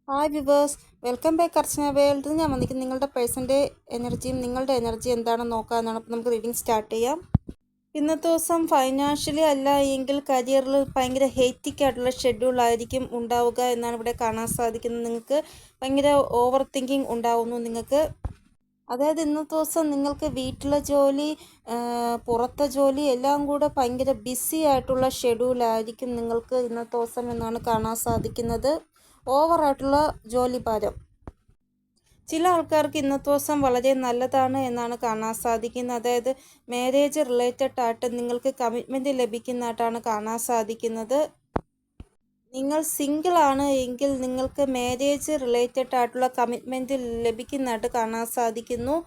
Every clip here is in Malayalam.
ഹായ് വിവേഴ്സ്, വെൽക്കം ബാക്ക് അർച്ചന വേൾഡ്. ഞാൻ വന്നിരിക്കുന്നത് നിങ്ങളുടെ പേഴ്സൻ്റെ എനർജിയും നിങ്ങളുടെ എനർജി എന്താണെന്ന് നോക്കാമെന്നാണ്. അപ്പോൾ നമുക്ക് റീഡിങ് സ്റ്റാർട്ട് ചെയ്യാം. ഇന്നത്തെ ദിവസം ഫൈനാൻഷ്യലി അല്ല എങ്കിൽ കരിയറിൽ ഭയങ്കര ഹെക്റ്റിക് ആയിട്ടുള്ള ഷെഡ്യൂളായിരിക്കും ഉണ്ടാവുക എന്നാണ് ഇവിടെ കാണാൻ സാധിക്കുന്നത്. നിങ്ങൾക്ക് ഭയങ്കര ഓവർ തിങ്കിങ് ഉണ്ടാവുന്നു നിങ്ങൾക്ക്. അതായത് ഇന്നത്തെ ദിവസം നിങ്ങൾക്ക് വീട്ടിലെ ജോലി, പുറത്തെ ജോലി എല്ലാം കൂടെ ഭയങ്കര ബിസി ആയിട്ടുള്ള ഷെഡ്യൂളായിരിക്കും നിങ്ങൾക്ക് ഇന്നത്തെ ദിവസം എന്നാണ് കാണാൻ സാധിക്കുന്നത്. ഓവറായിട്ടുള്ള ജോലി ഭാരം. ചില ആൾക്കാർക്ക് ഇന്നത്തെ ദിവസം വളരെ നല്ലതാണ് എന്നാണ് കാണാൻ സാധിക്കുന്നത്. അതായത് മാരേജ് റിലേറ്റഡ് ആയിട്ട് നിങ്ങൾക്ക് കമ്മിറ്റ്മെൻറ്റ് ലഭിക്കുന്നതായിട്ടാണ് കാണാൻ സാധിക്കുന്നത്. നിങ്ങൾ സിംഗിൾ ആണ് എങ്കിൽ നിങ്ങൾക്ക് മാരേജ് റിലേറ്റഡ് ആയിട്ടുള്ള കമ്മിറ്റ്മെൻറ്റ് ലഭിക്കുന്നതായിട്ട് കാണാൻ സാധിക്കുന്നു.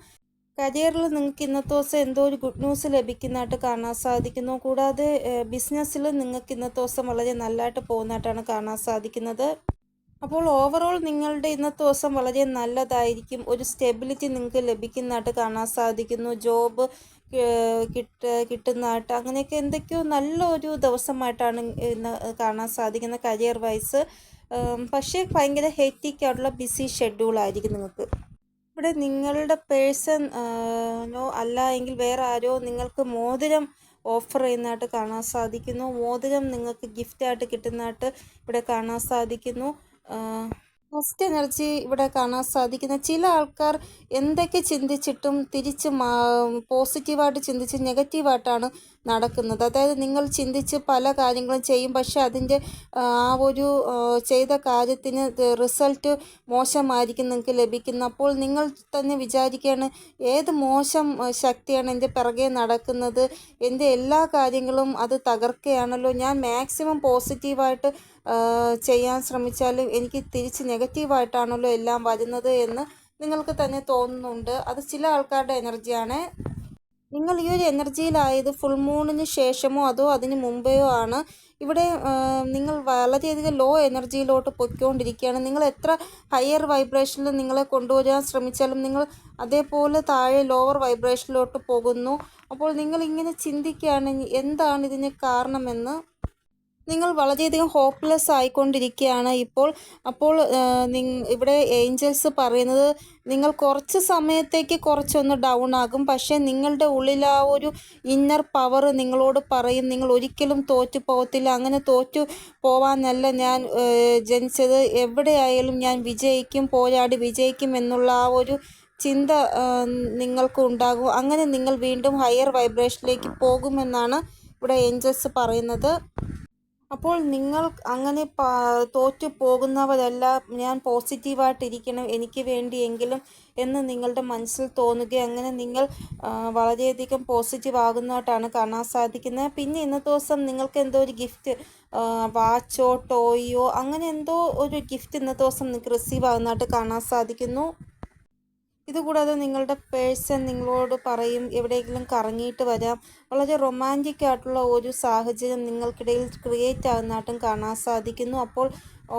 കരിയറിൽ നിങ്ങൾക്ക് ഇന്നത്തെ ദിവസം എന്തോ ഒരു ഗുഡ് ന്യൂസ് ലഭിക്കുന്നതായിട്ട് കാണാൻ സാധിക്കുന്നു. കൂടാതെ ബിസിനസ്സിൽ നിങ്ങൾക്ക് ഇന്നത്തെ ദിവസം വളരെ നല്ലതായിട്ട് പോകുന്നതായിട്ടാണ് കാണാൻ സാധിക്കുന്നത്. അപ്പോൾ ഓവറോൾ നിങ്ങളുടെ ഇന്നത്തെ ദിവസം വളരെ നല്ലതായിരിക്കും. ഒരു സ്റ്റെബിലിറ്റി നിങ്ങൾക്ക് ലഭിക്കുന്നതായിട്ട് കാണാൻ സാധിക്കുന്നു. ജോബ് കിട്ടുന്നതായിട്ട് അങ്ങനെയൊക്കെ എന്തൊക്കെയോ നല്ലൊരു ദിവസമായിട്ടാണ് ഇന്ന് കാണാൻ സാധിക്കുന്നത് കരിയർ വൈസ്. പക്ഷേ ഭയങ്കര ഹെക്റ്റിക് ആയിട്ടുള്ള ബിസി ഷെഡ്യൂളായിരിക്കും നിങ്ങൾക്ക്. ഇവിടെ നിങ്ങളുടെ പേഴ്സൺ നോ അല്ല എങ്കിൽ വേറെ ആരോ നിങ്ങൾക്ക് മോതിരം ഓഫർ ചെയ്യുന്നതായിട്ട് കാണാൻ സാധിക്കുന്നു. മോതിരം നിങ്ങൾക്ക് ഗിഫ്റ്റായിട്ട് കിട്ടുന്നതായിട്ട് ഇവിടെ കാണാൻ സാധിക്കുന്നു. ഫസ്റ്റ് എനർജി ഇവിടെ കാണാൻ സാധിക്കുന്ന ചില ആൾക്കാർ എന്തൊക്കെ ചിന്തിച്ചിട്ടും തിരിച്ച് പോസിറ്റീവായിട്ട് ചിന്തിച്ച് നെഗറ്റീവായിട്ടാണ് നടക്കുന്നത്. അതായത് നിങ്ങൾ ചിന്തിച്ച് പല കാര്യങ്ങളും ചെയ്യും, പക്ഷേ അതിൻ്റെ ആ ഒരു ചെയ്ത കാര്യത്തിന് റിസൾട്ട് മോശമായിരിക്കും നിങ്ങൾക്ക് ലഭിക്കുന്നത്. അപ്പോൾ നിങ്ങൾ തന്നെ വിചാരിക്കുകയാണ്, ഏത് മോശം ശക്തിയാണ് എൻ്റെ പിറകെ നടക്കുന്നത്, എൻ്റെ എല്ലാ കാര്യങ്ങളും അത് തകർക്കുകയാണല്ലോ. ഞാൻ മാക്സിമം പോസിറ്റീവായിട്ട് ചെയ്യാൻ ശ്രമിച്ചാലും എനിക്ക് തിരിച്ച് നെഗറ്റീവായിട്ടാണല്ലോ എല്ലാം വരുന്നത് എന്ന് നിങ്ങൾക്ക് തന്നെ തോന്നുന്നുണ്ട്. അത് ചില ആൾക്കാരുടെ എനർജിയാണ്. നിങ്ങൾ ഈ ഒരു എനർജിയിലായത് ഫുൾ മൂണിന് ശേഷമോ അതോ അതിന് മുമ്പെയോ ആണ്. ഇവിടെ നിങ്ങൾ വളരെയധികം ലോ എനർജിയിലോട്ട് പൊയ്ക്കൊണ്ടിരിക്കുകയാണ്. നിങ്ങൾ എത്ര ഹയർ വൈബ്രേഷനിൽ നിങ്ങളെ കൊണ്ടുവരാൻ ശ്രമിച്ചാലും നിങ്ങൾ അതേപോലെ താഴെ ലോവർ വൈബ്രേഷനിലോട്ട് പോകുന്നു. അപ്പോൾ നിങ്ങൾ ഇങ്ങനെ ചിന്തിക്കുകയാണ്, എന്താണ് ഇതിന് കാരണമെന്ന്. നിങ്ങൾ വളരെയധികം ഹോപ്പ്ലെസ് ആയിക്കൊണ്ടിരിക്കുകയാണ് ഇപ്പോൾ. അപ്പോൾ ഇവിടെ ഏഞ്ചൽസ് പറയുന്നത് നിങ്ങൾ കുറച്ച് സമയത്തേക്ക് കുറച്ചൊന്ന് ഡൗൺ ആകും, പക്ഷേ നിങ്ങളുടെ ഉള്ളിൽ ആ ഒരു ഇന്നർ പവർ നിങ്ങളോട് പറയും നിങ്ങൾ ഒരിക്കലും തോറ്റു പോകത്തില്ല. അങ്ങനെ തോറ്റു പോവാനല്ല ഞാൻ ജനിച്ചത്, എവിടെയായാലും ഞാൻ വിജയിക്കും, പോരാടി വിജയിക്കും എന്നുള്ള ആ ഒരു ചിന്ത നിങ്ങൾക്ക് ഉണ്ടാകും. അങ്ങനെ നിങ്ങൾ വീണ്ടും ഹയർ വൈബ്രേഷനിലേക്ക് പോകുമെന്നാണ് ഇവിടെ ഏഞ്ചൽസ് പറയുന്നത്. അപ്പോൾ നിങ്ങൾ അങ്ങനെ തോറ്റു പോകുന്നവരല്ല, ഞാൻ പോസിറ്റീവായിട്ടിരിക്കണം എനിക്ക് വേണ്ടിയെങ്കിലും എന്ന് നിങ്ങളുടെ മനസ്സിൽ തോന്നുകയും അങ്ങനെ നിങ്ങൾ വളരെയധികം പോസിറ്റീവ് ആകുന്നതായിട്ടാണ് കാണാൻ സാധിക്കുന്നത്. പിന്നെ ഇന്നത്തെ ദിവസം നിങ്ങൾക്ക് എന്തോ ഒരു ഗിഫ്റ്റ്, വാച്ചോ ടോയോ അങ്ങനെ എന്തോ ഒരു ഗിഫ്റ്റ് ഇന്നത്തെ ദിവസം നിങ്ങൾക്ക് റിസീവ് ആകുന്നതായിട്ട് കാണാൻ സാധിക്കുന്നു. ഇതുകൂടാതെ നിങ്ങളുടെ പേഴ്സൺ നിങ്ങളോട് പറയും എവിടെയെങ്കിലും കറങ്ങിയിട്ട് വരാം. വളരെ റൊമാൻറ്റിക് ആയിട്ടുള്ള ഒരു സാഹചര്യം നിങ്ങൾക്കിടയിൽ ക്രിയേറ്റ് ആകുന്നതായിട്ടും കാണാൻ സാധിക്കുന്നു. അപ്പോൾ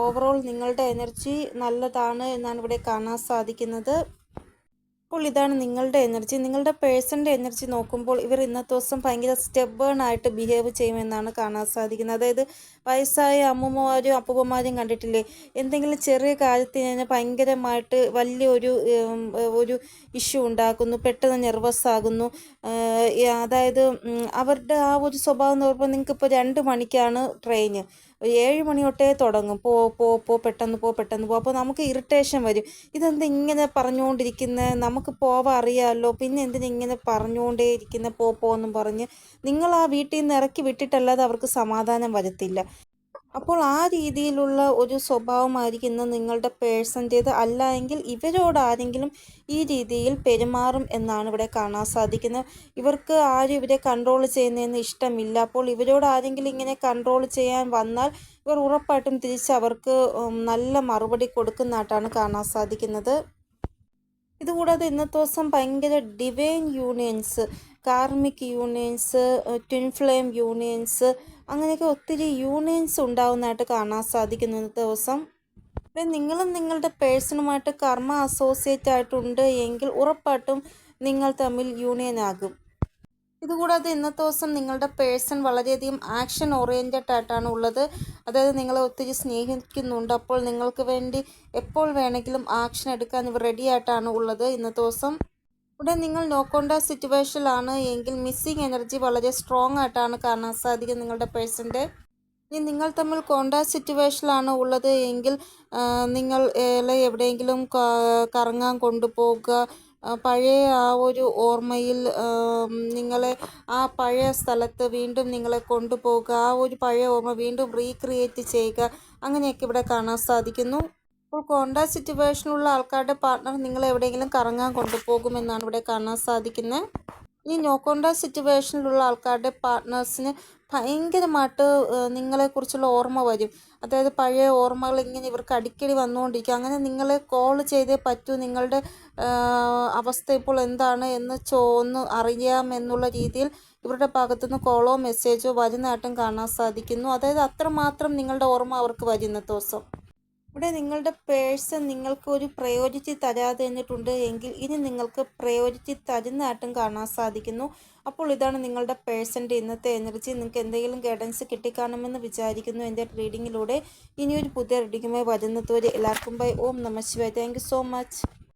ഓവറോൾ നിങ്ങളുടെ എനർജി നല്ലതാണ് എന്നാണ് ഇവിടെ കാണാൻ സാധിക്കുന്നത്. അപ്പോൾ ഇതാണ് നിങ്ങളുടെ എനർജി. നിങ്ങളുടെ പേഴ്സൻ്റെ എനർജി നോക്കുമ്പോൾ ഇവർ ഇന്നത്തെ ദിവസം ഭയങ്കര സ്റ്റെബേൺ ആയിട്ട് ബിഹേവ് ചെയ്യുമെന്നാണ് കാണാൻ സാധിക്കുന്നത്. അതായത് വയസ്സായ അമ്മൂമ്മമാരും അപ്പൂപ്പന്മാരും കണ്ടിട്ടില്ലേ, എന്തെങ്കിലും ചെറിയ കാര്യത്തിന് ഭയങ്കരമായിട്ട് വലിയൊരു ഒരു ഇഷ്യൂ ഉണ്ടാക്കുന്നു, പെട്ടെന്ന് നെർവസ് ആകുന്നു. അതായത് അവരുടെ ആ ഒരു സ്വഭാവം എന്ന് പറയുമ്പോൾ നിങ്ങൾക്കിപ്പോൾ 2 മണിക്കാണ് ട്രെയിന്, 7 മണി തൊട്ടേ തുടങ്ങും, പെട്ടെന്ന് പോ. അപ്പോൾ നമുക്ക് ഇറിറ്റേഷൻ വരും. ഇതെന്താ ഇങ്ങനെ പറഞ്ഞുകൊണ്ടിരിക്കുന്നത്, നമുക്ക് പോവാൻ അറിയാമല്ലോ, പിന്നെ എന്തിനാ ഇങ്ങനെ പറഞ്ഞുകൊണ്ടേ ഇരിക്കുന്ന പോന്നും പറഞ്ഞ് നിങ്ങൾ ആ വീട്ടിൽ നിന്ന് ഇറക്കി വിട്ടിട്ടല്ലാതെ അവർക്ക് സമാധാനം വരത്തില്ല. അപ്പോൾ ആ രീതിയിലുള്ള ഒരു സ്വഭാവമായിരിക്കും ഇന്ന് നിങ്ങളുടെ പേഴ്സൻ്റേത്. അല്ല എങ്കിൽ ഇവരോട് ആരെങ്കിലും ഈ രീതിയിൽ പെരുമാറും എന്നാണ് ഇവിടെ കാണാൻ സാധിക്കുന്നത്. ഇവർക്ക് ആരും ഇവരെ കൺട്രോൾ ചെയ്യുന്നതെന്ന് ഇഷ്ടമില്ല. അപ്പോൾ ഇവരോട് ആരെങ്കിലും ഇങ്ങനെ കൺട്രോൾ ചെയ്യാൻ വന്നാൽ ഇവർ ഉറപ്പായിട്ടും തിരിച്ച് അവർക്ക് നല്ല മറുപടി കൊടുക്കുന്നതായിട്ടാണ് കാണാൻ സാധിക്കുന്നത്. ഇതുകൂടാതെ ഇന്നത്തെ ദിവസം ഭയങ്കര divine unions, karmic unions, twin flame unions അങ്ങനെയൊക്കെ ഒത്തിരി യൂണിയൻസ് ഉണ്ടാവുന്നതായിട്ട് കാണാൻ സാധിക്കുന്നു ഇന്നത്തെ ദിവസം. നിങ്ങളും നിങ്ങളുടെ പേഴ്സണുമായിട്ട് കർമ്മ അസോസിയേറ്റ് ആയിട്ടുണ്ട് എങ്കിൽ ഉറപ്പായിട്ടും നിങ്ങൾ തമ്മിൽ യൂണിയൻ ആകും. ഇതുകൂടാതെ ഇന്നത്തെ ദിവസം നിങ്ങളുടെ പേഴ്സൺ വളരെയധികം ആക്ഷൻ ഓറിയൻറ്റഡ് ആയിട്ടാണ് ഉള്ളത്. അതായത് നിങ്ങളെ ഒത്തിരി സ്നേഹിക്കുന്നുണ്ട്. അപ്പോൾ നിങ്ങൾക്ക് വേണ്ടി എപ്പോൾ വേണമെങ്കിലും ആക്ഷൻ എടുക്കാൻ ഇവർ റെഡി ആയിട്ടാണ് ഉള്ളത് ഇന്നത്തെ ദിവസം. ഇവിടെ നിങ്ങൾ നോ കോണ്ടാക്ട് സിറ്റുവേഷനിലാണ് എങ്കിൽ മിസ്സിങ് എനർജി വളരെ സ്ട്രോങ് ആയിട്ടാണ് കാണാൻ സാധിക്കും നിങ്ങളുടെ പേഴ്സൻ്റെ. ഇനി നിങ്ങൾ തമ്മിൽ കോണ്ടാക്ട് സിറ്റുവേഷനിലാണ് ഉള്ളത് എങ്കിൽ നിങ്ങൾ എവിടെയെങ്കിലും കറങ്ങാൻ കൊണ്ടുപോകുക, പഴയ ആ ഒരു ഓർമ്മയിൽ നിങ്ങളെ ആ പഴയ സ്ഥലത്ത് വീണ്ടും നിങ്ങളെ കൊണ്ടുപോകുക, ആ ഒരു പഴയ ഓർമ്മ വീണ്ടും റീക്രിയേറ്റ് ചെയ്യുക, അങ്ങനെയൊക്കെ ഇവിടെ കാണാൻ സാധിക്കുന്നു. ഇപ്പോൾ കോണ്ടാക്ട് സിറ്റുവേഷനുള്ള ആൾക്കാരുടെ പാർട്ട്ണർ നിങ്ങളെ എവിടെയെങ്കിലും കറങ്ങാൻ കൊണ്ടുപോകുമെന്നാണ് ഇവിടെ കാണാൻ സാധിക്കുന്നത്. ഈ നോ കോണ്ടാക്ട് സിറ്റുവേഷനിലുള്ള ആൾക്കാരുടെ പാർട്ട്നേഴ്സിന് ഭയങ്കരമായിട്ട് നിങ്ങളെക്കുറിച്ചുള്ള ഓർമ്മ വരും. അതായത് പഴയ ഓർമ്മകൾ ഇങ്ങനെ ഇവർക്ക് അടിക്കടി വന്നുകൊണ്ടിരിക്കും. അങ്ങനെ നിങ്ങളെ കോൾ ചെയ്തേ പറ്റൂ, നിങ്ങളുടെ അവസ്ഥ ഇപ്പോൾ എന്താണ് എന്ന് ഒന്ന് അറിയാമെന്നുള്ള രീതിയിൽ ഇവരുടെ ഭാഗത്തുനിന്ന് കോളോ മെസ്സേജോ വരുന്നതായിട്ടും കാണാൻ സാധിക്കുന്നു. അതായത് അത്രമാത്രം നിങ്ങളുടെ ഓർമ്മ അവർക്ക് വരുന്ന ദിവസം. ഇവിടെ നിങ്ങളുടെ പേഴ്സൺ നിങ്ങൾക്ക് ഒരു പ്രയോറിറ്റി തരാതെ എന്നിട്ടുണ്ട് എങ്കിൽ ഇനി നിങ്ങൾക്ക് പ്രയോറിറ്റി തരുന്നതായിട്ടും കാണാൻ സാധിക്കുന്നു. അപ്പോൾ ഇതാണ് നിങ്ങളുടെ പേഴ്സൻ്റെ ഇന്നത്തെ എനർജി. നിങ്ങൾക്ക് എന്തെങ്കിലും ഗൈഡൻസ് കിട്ടിക്കാണുമെന്ന് വിചാരിക്കുന്നു എൻ്റെ റീഡിങ്ങിലൂടെ. ഇനിയൊരു പുതിയ റീഡിങ്ങുമായി വരുന്നതുവരെ എല്ലാവർക്കും ബൈ. ഓം നമഃ ശിവായ. Thank you so much.